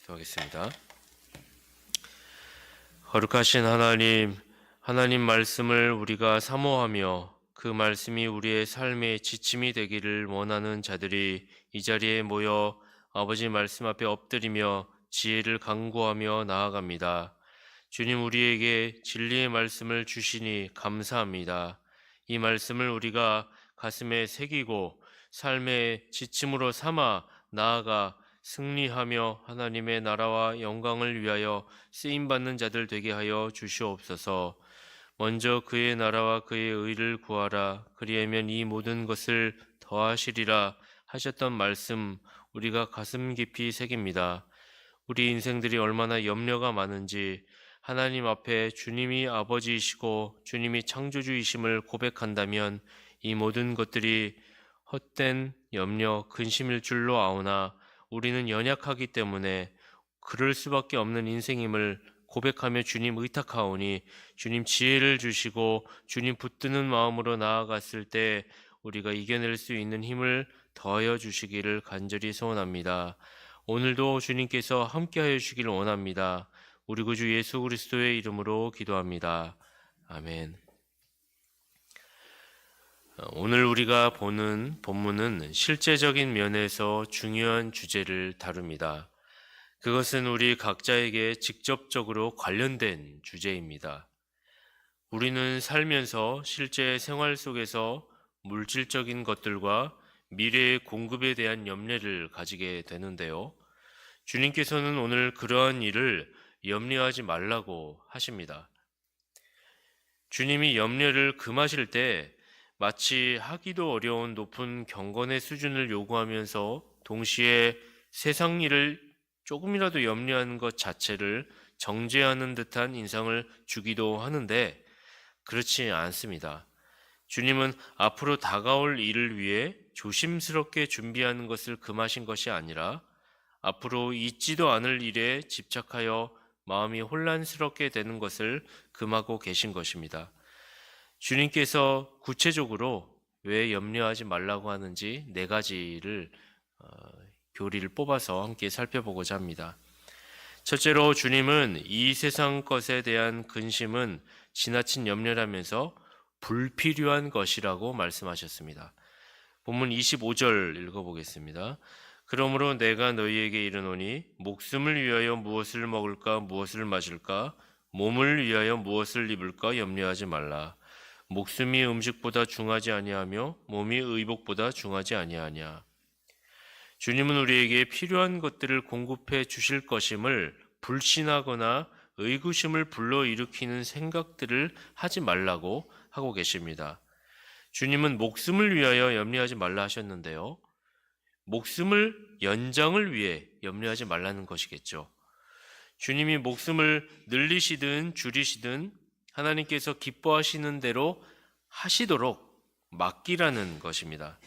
기도하겠습니다. 거룩하신 하나님, 하나님 말씀을 우리가 사모하며 그 말씀이 우리의 삶의 지침이 되기를 원하는 자들이 이 자리에 모여 아버지 말씀 앞에 엎드리며 지혜를 간구하며 나아갑니다. 주님, 우리에게 진리의 말씀을 주시니 감사합니다. 이 말씀을 우리가 가슴에 새기고 삶의 지침으로 삼아 나아가 승리하며 하나님의 나라와 영광을 위하여 쓰임받는 자들 되게 하여 주시옵소서. 먼저 그의 나라와 그의 의를 구하라. 그리하면 이 모든 것을 더하시리라 하셨던 말씀, 우리가 가슴 깊이 새깁니다. 우리 인생들이 얼마나 염려가 많은지 하나님 앞에 주님이 아버지이시고 주님이 창조주이심을 고백한다면 이 모든 것들이 헛된 염려, 근심일 줄로 아오나 우리는 연약하기 때문에 그럴 수밖에 없는 인생임을 고백하며 주님 의탁하오니 주님 지혜를 주시고 주님 붙드는 마음으로 나아갔을 때 우리가 이겨낼 수 있는 힘을 더하여 주시기를 간절히 소원합니다. 오늘도 주님께서 함께하여 주시기를 원합니다. 우리 구주 예수 그리스도의 이름으로 기도합니다. 아멘. 오늘 우리가 보는 본문은 실제적인 면에서 중요한 주제를 다룹니다. 그것은 우리 각자에게 직접적으로 관련된 주제입니다. 우리는 살면서 실제 생활 속에서 물질적인 것들과 미래의 공급에 대한 염려를 가지게 되는데요. 주님께서는 오늘 그러한 일을 염려하지 말라고 하십니다. 주님이 염려를 금하실 때 마치 하기도 어려운 높은 경건의 수준을 요구하면서 동시에 세상 일을 조금이라도 염려하는 것 자체를 정죄하는 듯한 인상을 주기도 하는데 그렇지 않습니다. 주님은 앞으로 다가올 일을 위해 조심스럽게 준비하는 것을 금하신 것이 아니라 앞으로 있지도 않을 일에 집착하여 마음이 혼란스럽게 되는 것을 금하고 계신 것입니다. 주님께서 구체적으로 왜 염려하지 말라고 하는지 4가지를 교리를 뽑아서 함께 살펴보고자 합니다. 첫째로 주님은 이 세상 것에 대한 근심은 지나친 염려라면서 불필요한 것이라고 말씀하셨습니다. 본문 25절 읽어보겠습니다. 그러므로 내가 너희에게 이르노니 목숨을 위하여 무엇을 먹을까 무엇을 마실까 몸을 위하여 무엇을 입을까 염려하지 말라. 목숨이 음식보다 중하지 아니하며 몸이 의복보다 중하지 아니하냐. 주님은 우리에게 필요한 것들을 공급해 주실 것임을 불신하거나 의구심을 불러일으키는 생각들을 하지 말라고 하고 계십니다. 주님은 목숨을 위하여 염려하지 말라 하셨는데요. 목숨을 연장을 위해 염려하지 말라는 것이겠죠. 주님이 목숨을 늘리시든 줄이시든 하나님께서 기뻐하시는 대로 하시도록 맡기라는 것입니다.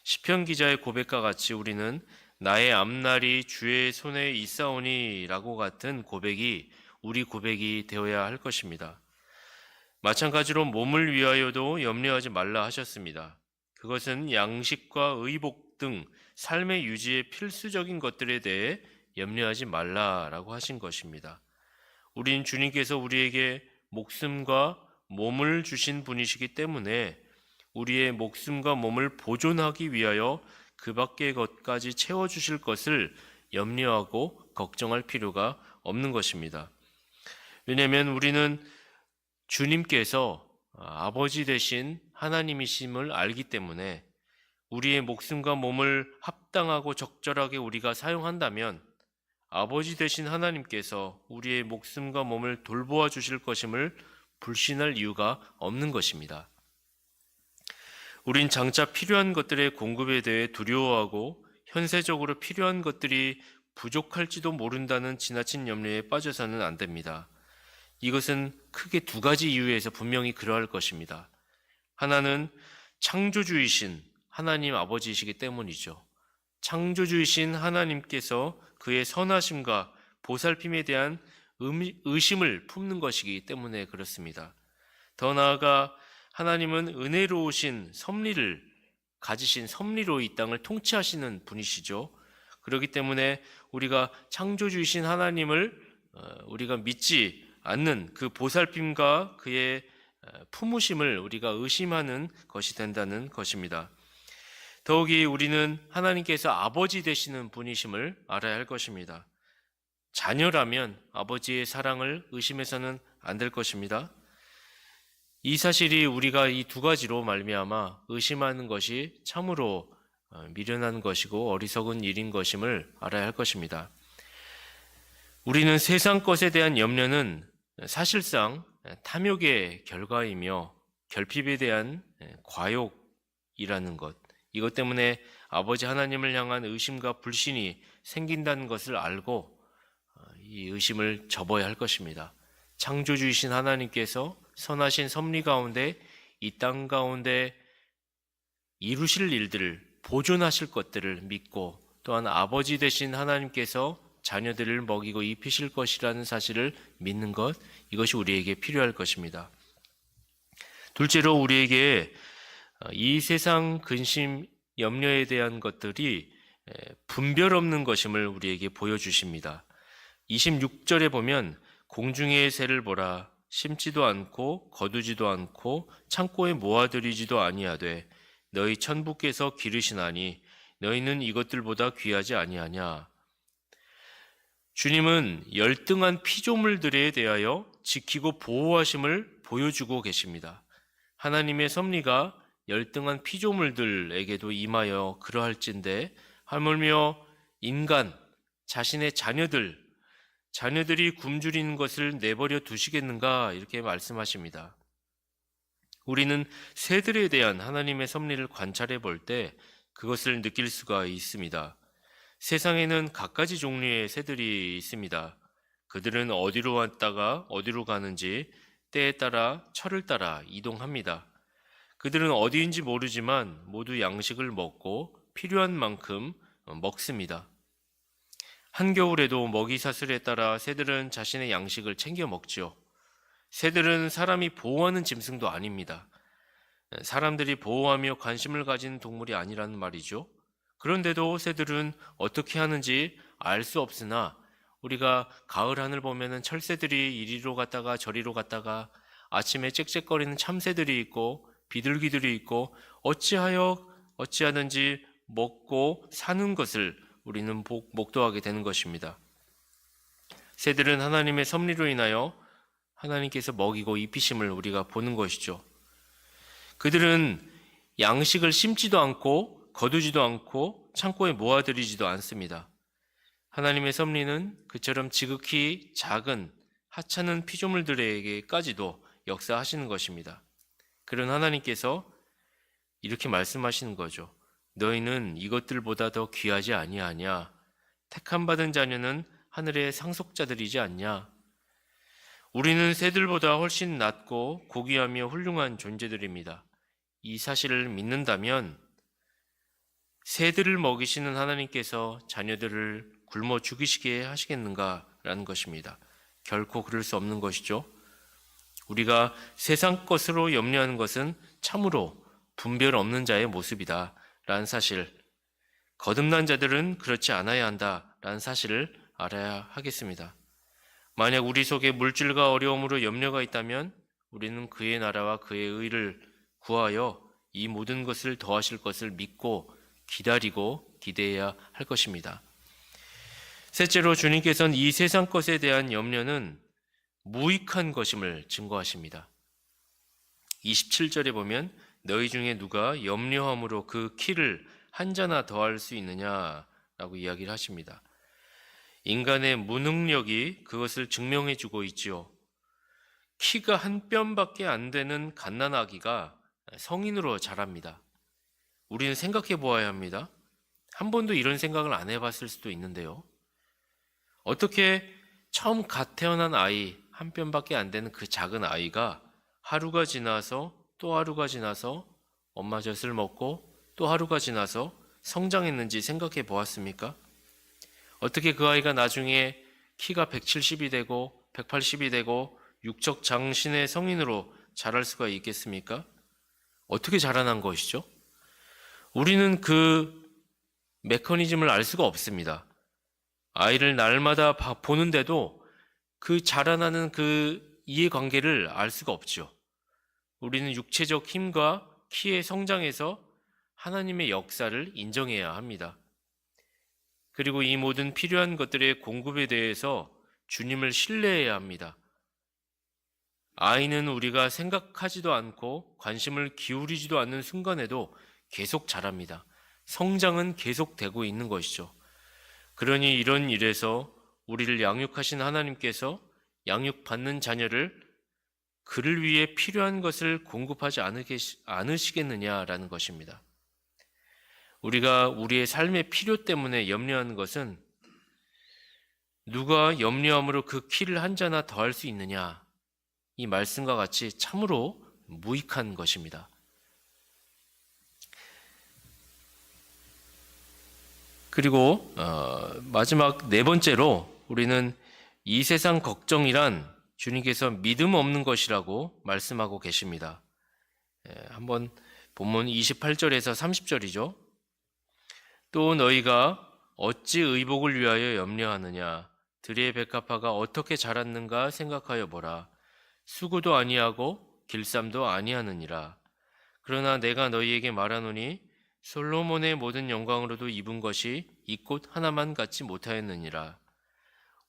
시편 기자의 고백과 같이 우리는 나의 앞날이 주의 손에 있사오니 라고 같은 고백이 우리 고백이 되어야 할 것입니다. 마찬가지로 몸을 위하여도 염려하지 말라 하셨습니다. 그것은 양식과 의복 등 삶의 유지에 필수적인 것들에 대해 염려하지 말라라고 하신 것입니다. 우린 주님께서 우리에게 목숨과 몸을 주신 분이시기 때문에 우리의 목숨과 몸을 보존하기 위하여 그 밖의 것까지 채워주실 것을 염려하고 걱정할 필요가 없는 것입니다. 왜냐하면 우리는 주님께서 아버지 되신 하나님이심을 알기 때문에 우리의 목숨과 몸을 합당하고 적절하게 우리가 사용한다면 아버지 되신 하나님께서 우리의 목숨과 몸을 돌보아 주실 것임을 불신할 이유가 없는 것입니다. 우린 장차 필요한 것들의 공급에 대해 두려워하고 현세적으로 필요한 것들이 부족할지도 모른다는 지나친 염려에 빠져서는 안 됩니다. 이것은 크게 2가지 이유에서 분명히 그러할 것입니다. 하나는 창조주이신 하나님 아버지이시기 때문이죠. 창조주이신 하나님께서 그의 선하심과 보살핌에 대한 의심을 품는 것이기 때문에 그렇습니다. 더 나아가 하나님은 은혜로우신 섭리를 가지신 섭리로 이 땅을 통치하시는 분이시죠. 그렇기 때문에 우리가 창조주이신 하나님을 우리가 믿지 않는 그 보살핌과 그의 품으심을 우리가 의심하는 것이 된다는 것입니다. 더욱이 우리는 하나님께서 아버지 되시는 분이심을 알아야 할 것입니다. 자녀라면 아버지의 사랑을 의심해서는 안 될 것입니다. 이 사실이 우리가 이 두 가지로 말미암아 의심하는 것이 참으로 미련한 것이고 어리석은 일인 것임을 알아야 할 것입니다. 우리는 세상 것에 대한 염려는 사실상 탐욕의 결과이며 결핍에 대한 과욕이라는 것, 이것 때문에 아버지 하나님을 향한 의심과 불신이 생긴다는 것을 알고 이 의심을 접어야 할 것입니다. 창조주이신 하나님께서 선하신 섭리 가운데 이 땅 가운데 이루실 일들을 보존하실 것들을 믿고 또한 아버지 되신 하나님께서 자녀들을 먹이고 입히실 것이라는 사실을 믿는 것, 이것이 우리에게 필요할 것입니다. 둘째로 우리에게 이 세상 근심, 염려에 대한 것들이 분별 없는 것임을 우리에게 보여주십니다. 26절에 보면 공중의 새를 보라, 심지도 않고 거두지도 않고 창고에 모아들이지도 아니하되 너희 천부께서 기르시나니 너희는 이것들보다 귀하지 아니하냐. 주님은 열등한 피조물들에 대하여 지키고 보호하심을 보여주고 계십니다. 하나님의 섭리가 열등한 피조물들에게도 임하여 그러할진대 하물며 인간, 자신의 자녀들이 굶주리는 것을 내버려 두시겠는가, 이렇게 말씀하십니다. 우리는 새들에 대한 하나님의 섭리를 관찰해 볼 때 그것을 느낄 수가 있습니다. 세상에는 갖가지 종류의 새들이 있습니다. 그들은 어디로 왔다가 어디로 가는지 때에 따라 철을 따라 이동합니다. 그들은 어디인지 모르지만 모두 양식을 먹고 필요한 만큼 먹습니다. 한겨울에도 먹이 사슬에 따라 새들은 자신의 양식을 챙겨 먹지요. 새들은 사람이 보호하는 짐승도 아닙니다. 사람들이 보호하며 관심을 가진 동물이 아니라는 말이죠. 그런데도 새들은 어떻게 하는지 알 수 없으나 우리가 가을 하늘 보면은 철새들이 이리로 갔다가 저리로 갔다가 아침에 짹짹거리는 참새들이 있고 비둘기들이 있고 어찌하든지 먹고 사는 것을 우리는 목도하게 되는 것입니다. 새들은 하나님의 섭리로 인하여 하나님께서 먹이고 입히심을 우리가 보는 것이죠. 그들은 양식을 심지도 않고 거두지도 않고 창고에 모아들이지도 않습니다. 하나님의 섭리는 그처럼 지극히 작은 하찮은 피조물들에게까지도 역사하시는 것입니다. 그런 하나님께서 이렇게 말씀하시는 거죠. 너희는 이것들보다 더 귀하지 아니하냐? 택함 받은 자녀는 하늘의 상속자들이지 않냐? 우리는 새들보다 훨씬 낫고 고귀하며 훌륭한 존재들입니다. 이 사실을 믿는다면 새들을 먹이시는 하나님께서 자녀들을 굶어 죽이시게 하시겠는가라는 것입니다. 결코 그럴 수 없는 것이죠. 우리가 세상 것으로 염려하는 것은 참으로 분별 없는 자의 모습이다 라는 사실, 거듭난 자들은 그렇지 않아야 한다 라는 사실을 알아야 하겠습니다. 만약 우리 속에 물질과 어려움으로 염려가 있다면 우리는 그의 나라와 그의 의를 구하여 이 모든 것을 더하실 것을 믿고 기다리고 기대해야 할 것입니다. 셋째로 주님께서는 이 세상 것에 대한 염려는 무익한 것임을 증거하십니다. 27절에 보면 너희 중에 누가 염려함으로 그 키를 한 자나 더할 수 있느냐라고 이야기를 하십니다. 인간의 무능력이 그것을 증명해 주고 있지요. 키가 한 뼘밖에 안 되는 갓난아기가 성인으로 자랍니다. 우리는 생각해 보아야 합니다. 한 번도 이런 생각을 안 해봤을 수도 있는데요. 어떻게 처음 갓 태어난 아이, 한 뼘밖에 안 되는 그 작은 아이가 하루가 지나서 또 하루가 지나서 엄마 젖을 먹고 또 하루가 지나서 성장했는지 생각해 보았습니까? 어떻게 그 아이가 나중에 키가 170이 되고 180이 되고 육적 장신의 성인으로 자랄 수가 있겠습니까? 어떻게 자라난 것이죠? 우리는 그 메커니즘을 알 수가 없습니다. 아이를 날마다 보는데도 그 자라나는 그 이해관계를 알 수가 없죠. 우리는 육체적 힘과 키의 성장에서 하나님의 역사를 인정해야 합니다. 그리고 이 모든 필요한 것들의 공급에 대해서 주님을 신뢰해야 합니다. 아이는 우리가 생각하지도 않고 관심을 기울이지도 않는 순간에도 계속 자랍니다. 성장은 계속되고 있는 것이죠. 그러니 이런 일에서 우리를 양육하신 하나님께서 양육받는 자녀를 그를 위해 필요한 것을 공급하지 않으시겠느냐라는 것입니다. 우리가 우리의 삶의 필요 때문에 염려하는 것은 누가 염려함으로 그 키를 한 자나 더할 수 있느냐, 이 말씀과 같이 참으로 무익한 것입니다. 그리고 마지막 네 번째로 우리는 이 세상 걱정이란 주님께서 믿음 없는 것이라고 말씀하고 계십니다. 한번 본문 28절에서 30절이죠. 또 너희가 어찌 의복을 위하여 염려하느냐, 들의 백합화가 어떻게 자랐는가 생각하여 보라. 수고도 아니하고 길쌈도 아니하느니라. 그러나 내가 너희에게 말하노니 솔로몬의 모든 영광으로도 입은 것이 이 꽃 하나만 같지 못하였느니라.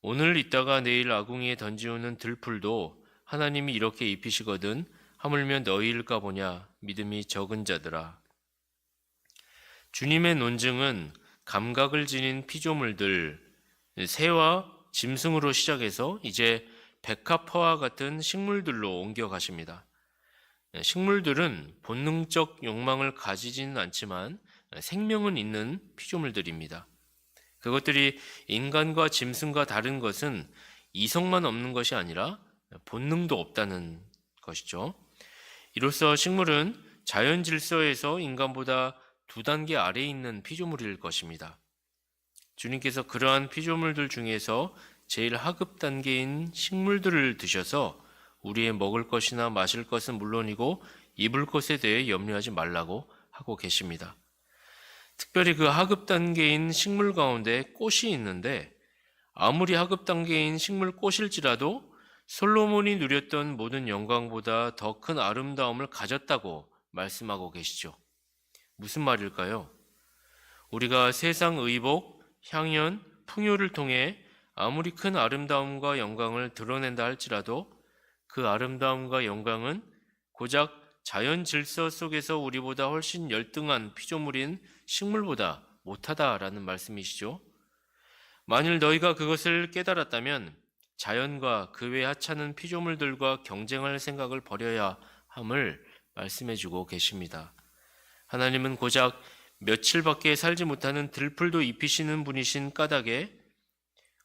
오늘 있다가 내일 아궁이에 던지우는 들풀도 하나님이 이렇게 입히시거든 하물며 너희일까 보냐, 믿음이 적은 자들아. 주님의 논증은 감각을 지닌 피조물들, 새와 짐승으로 시작해서 이제 백합화와 같은 식물들로 옮겨가십니다. 식물들은 본능적 욕망을 가지지는 않지만 생명은 있는 피조물들입니다. 그것들이 인간과 짐승과 다른 것은 이성만 없는 것이 아니라 본능도 없다는 것이죠. 이로써 식물은 자연 질서에서 인간보다 두 단계 아래에 있는 피조물일 것입니다. 주님께서 그러한 피조물들 중에서 제일 하급 단계인 식물들을 드셔서 우리의 먹을 것이나 마실 것은 물론이고 입을 것에 대해 염려하지 말라고 하고 계십니다. 특별히 그 하급 단계인 식물 가운데 꽃이 있는데 아무리 하급 단계인 식물 꽃일지라도 솔로몬이 누렸던 모든 영광보다 더 큰 아름다움을 가졌다고 말씀하고 계시죠. 무슨 말일까요? 우리가 세상 의복, 향연, 풍요를 통해 아무리 큰 아름다움과 영광을 드러낸다 할지라도 그 아름다움과 영광은 고작 자연 질서 속에서 우리보다 훨씬 열등한 피조물인 식물보다 못하다라는 말씀이시죠. 만일 너희가 그것을 깨달았다면 자연과 그 외 하찮은 피조물들과 경쟁할 생각을 버려야 함을 말씀해주고 계십니다. 하나님은 고작 며칠밖에 살지 못하는 들풀도 입히시는 분이신 까닭에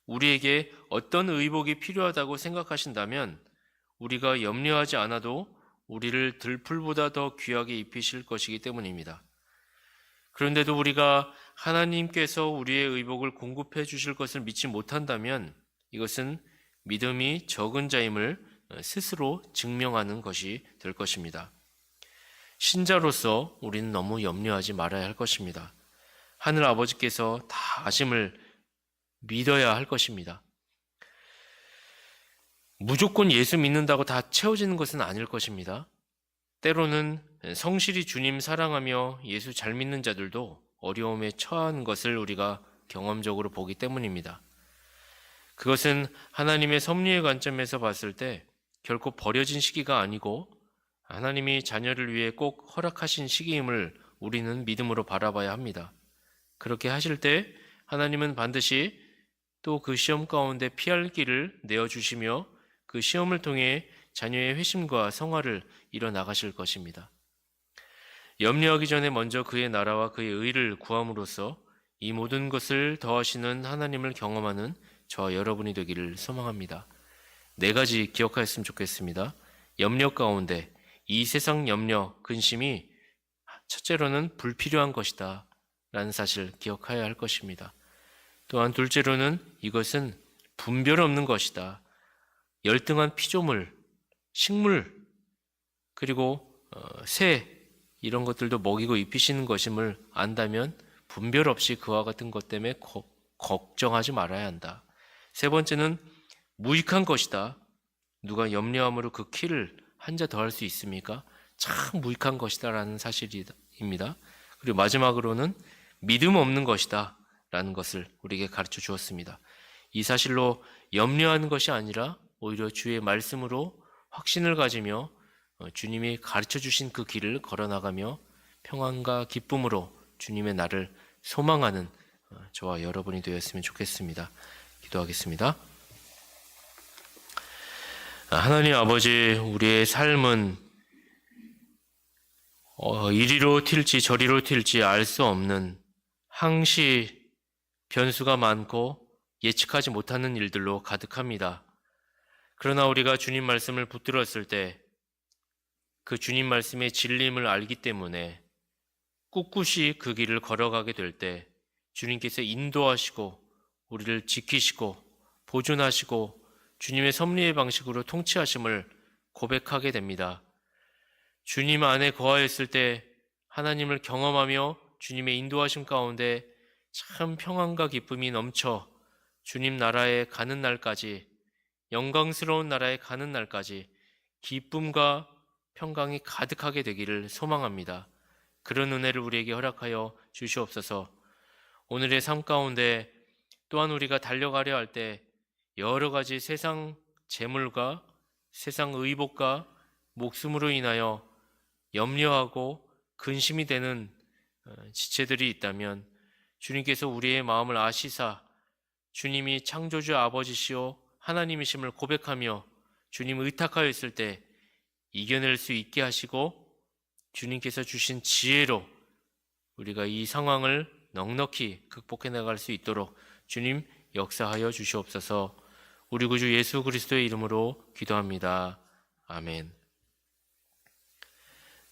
우리에게 어떤 의복이 필요하다고 생각하신다면 우리가 염려하지 않아도 우리를 들풀보다 더 귀하게 입히실 것이기 때문입니다. 그런데도 우리가 하나님께서 우리의 의복을 공급해 주실 것을 믿지 못한다면 이것은 믿음이 적은 자임을 스스로 증명하는 것이 될 것입니다. 신자로서 우리는 너무 염려하지 말아야 할 것입니다. 하늘 아버지께서 다 아심을 믿어야 할 것입니다. 무조건 예수 믿는다고 다 채워지는 것은 아닐 것입니다. 때로는 성실히 주님 사랑하며 예수 잘 믿는 자들도 어려움에 처한 것을 우리가 경험적으로 보기 때문입니다. 그것은 하나님의 섭리의 관점에서 봤을 때 결코 버려진 시기가 아니고 하나님이 자녀를 위해 꼭 허락하신 시기임을 우리는 믿음으로 바라봐야 합니다. 그렇게 하실 때 하나님은 반드시 또 그 시험 가운데 피할 길을 내어주시며 그 시험을 통해 자녀의 회심과 성화를 이뤄나가실 것입니다. 염려하기 전에 먼저 그의 나라와 그의 의를 구함으로써 이 모든 것을 더하시는 하나님을 경험하는 저와 여러분이 되기를 소망합니다. 네 가지 기억하였으면 좋겠습니다. 염려 가운데 이 세상 염려, 근심이 첫째로는 불필요한 것이다 라는 사실 기억해야 할 것입니다. 또한 둘째로는 이것은 분별 없는 것이다. 열등한 피조물, 식물, 그리고 새 이런 것들도 먹이고 입히시는 것임을 안다면 분별 없이 그와 같은 것 때문에 걱정하지 말아야 한다. 세 번째는 무익한 것이다. 누가 염려함으로 그 키를 한 자 더 할 수 있습니까? 참 무익한 것이다라는 사실입니다. 그리고 마지막으로는 믿음 없는 것이다 라는 것을 우리에게 가르쳐 주었습니다. 이 사실로 염려하는 것이 아니라 오히려 주의 말씀으로 확신을 가지며 주님이 가르쳐 주신 그 길을 걸어나가며 평안과 기쁨으로 주님의 날을 소망하는 저와 여러분이 되었으면 좋겠습니다. 기도하겠습니다. 하나님 아버지, 우리의 삶은 이리로 튈지 저리로 튈지 알 수 없는 항시 변수가 많고 예측하지 못하는 일들로 가득합니다. 그러나 우리가 주님 말씀을 붙들었을 때 그 주님 말씀의 진림을 알기 때문에 꿋꿋이 그 길을 걸어가게 될 때 주님께서 인도하시고 우리를 지키시고 보존하시고 주님의 섭리의 방식으로 통치하심을 고백하게 됩니다. 주님 안에 거하였을 때 하나님을 경험하며 주님의 인도하심 가운데 참 평안과 기쁨이 넘쳐 주님 나라에 가는 날까지, 영광스러운 나라에 가는 날까지 기쁨과 평강이 가득하게 되기를 소망합니다. 그런 은혜를 우리에게 허락하여 주시옵소서. 오늘의 삶 가운데 또한 우리가 달려가려 할 때 여러 가지 세상 재물과 세상 의복과 목숨으로 인하여 염려하고 근심이 되는 지체들이 있다면 주님께서 우리의 마음을 아시사 주님이 창조주 아버지시오 하나님이심을 고백하며 주님 의탁하여 있을 때 이겨낼 수 있게 하시고 주님께서 주신 지혜로 우리가 이 상황을 넉넉히 극복해 나갈 수 있도록 주님 역사하여 주시옵소서. 우리 구주 예수 그리스도의 이름으로 기도합니다. 아멘.